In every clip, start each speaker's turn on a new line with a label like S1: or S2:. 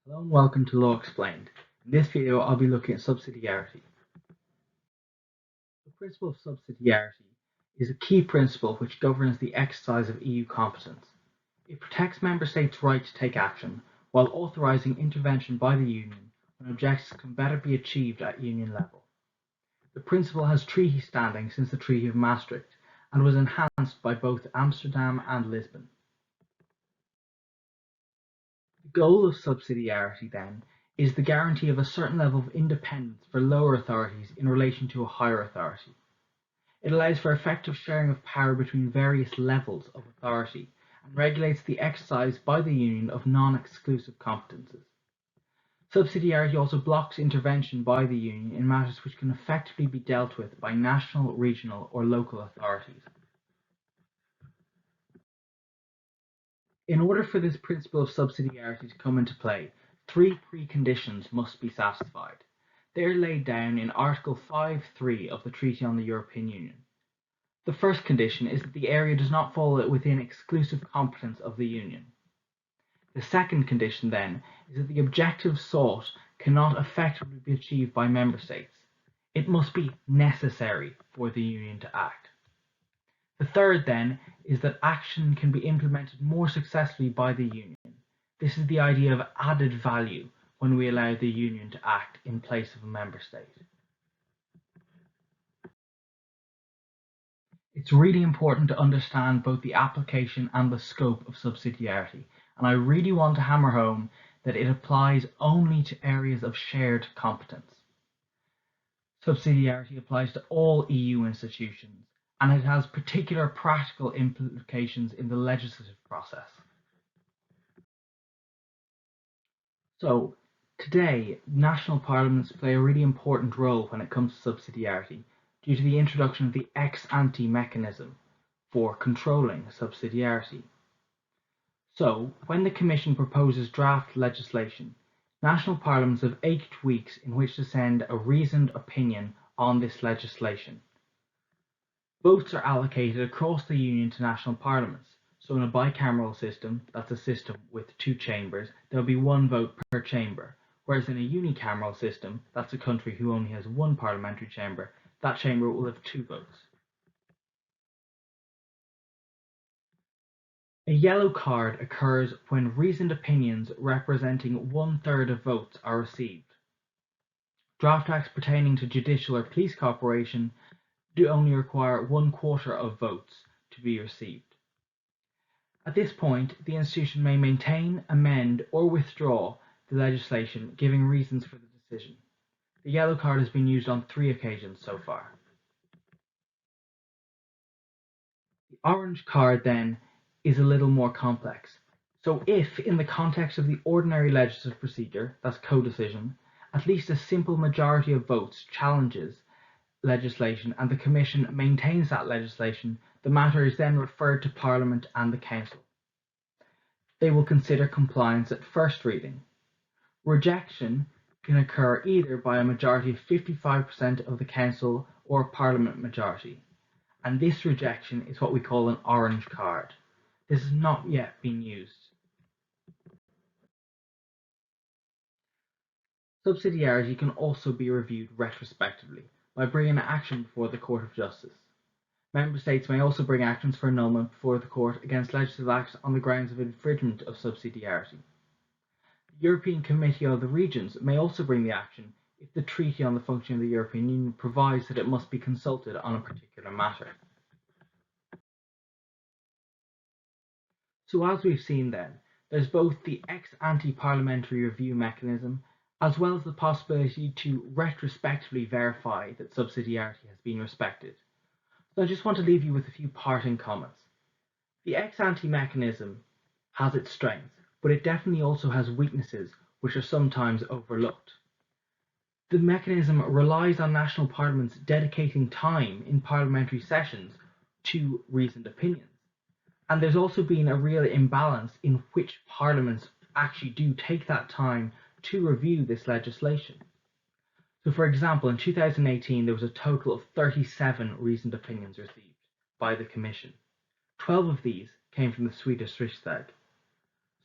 S1: Hello and welcome to Law Explained. In this video, I'll be looking at subsidiarity. The principle of subsidiarity is a key principle which governs the exercise of EU competence. It protects member states' right to take action while authorising intervention by the Union when objectives can better be achieved at Union level. The principle has treaty standing since the Treaty of Maastricht and was enhanced by both Amsterdam and Lisbon. The goal of subsidiarity, then, is the guarantee of a certain level of independence for lower authorities in relation to a higher authority. It allows for effective sharing of power between various levels of authority and regulates the exercise by the Union of non-exclusive competences. Subsidiarity also blocks intervention by the Union in matters which can effectively be dealt with by national, regional, or local authorities. In order for this principle of subsidiarity to come into play, three preconditions must be satisfied. They are laid down in Article 5(3) of the Treaty on the European Union. The first condition is that the area does not fall within exclusive competence of the Union. The second condition, then, is that the objective sought cannot effectively be achieved by member states. It must be necessary for the Union to act. The third, then, is that action can be implemented more successfully by the Union. This is the idea of added value when we allow the Union to act in place of a member state. It's really important to understand both the application and the scope of subsidiarity, and I really want to hammer home that it applies only to areas of shared competence. Subsidiarity applies to all EU institutions, and it has particular practical implications in the legislative process. So, today, national parliaments play a really important role when it comes to subsidiarity due to the introduction of the ex-ante mechanism for controlling subsidiarity. So, when the Commission proposes draft legislation, national parliaments have 8 weeks in which to send a reasoned opinion on this legislation. Votes are allocated across the Union to national parliaments. So in a bicameral system, that's a system with 2 chambers, there'll be 1 vote per chamber. Whereas in a unicameral system, that's a country who only has 1 parliamentary chamber, that chamber will have 2 votes. A yellow card occurs when reasoned opinions representing 1/3 of votes are received. Draft acts pertaining to judicial or police cooperation do only require 1/4 of votes to be received. At this point, the institution may maintain, amend, or withdraw the legislation, giving reasons for the decision. The yellow card has been used on 3 occasions so far. The orange card, then, is a little more complex. So if, in the context of the ordinary legislative procedure, that's co-decision, at least a simple majority of votes challenges legislation and the Commission maintains that legislation, the matter is then referred to Parliament and the Council. They will consider compliance at first reading. Rejection can occur either by a majority of 55% of the Council or a Parliament majority, and this rejection is what we call an orange card. This has not yet been used. Subsidiarity can also be reviewed retrospectively by bringing action before the Court of Justice. Member States may also bring actions for annulment before the Court against legislative acts on the grounds of infringement of subsidiarity. The European Committee of the Regions may also bring the action if the Treaty on the Functioning of the European Union provides that it must be consulted on a particular matter. So as we've seen then, there's both the ex-ante parliamentary review mechanism as well as the possibility to retrospectively verify that subsidiarity has been respected. So I just want to leave you with a few parting comments. The ex-ante mechanism has its strengths, but it definitely also has weaknesses which are sometimes overlooked. The mechanism relies on national parliaments dedicating time in parliamentary sessions to reasoned opinions. And there's also been a real imbalance in which parliaments actually do take that time to review this legislation. So for example, in 2018 there was a total of 37 reasoned opinions received by the Commission. 12 of these came from the Swedish Riksdag.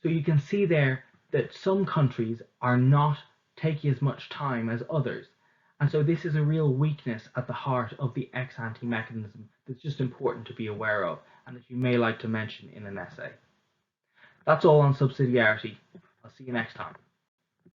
S1: So you can see there that some countries are not taking as much time as others. And so this is a real weakness at the heart of the ex ante mechanism that's just important to be aware of and that you may like to mention in an essay. That's all on subsidiarity. I'll see you next time.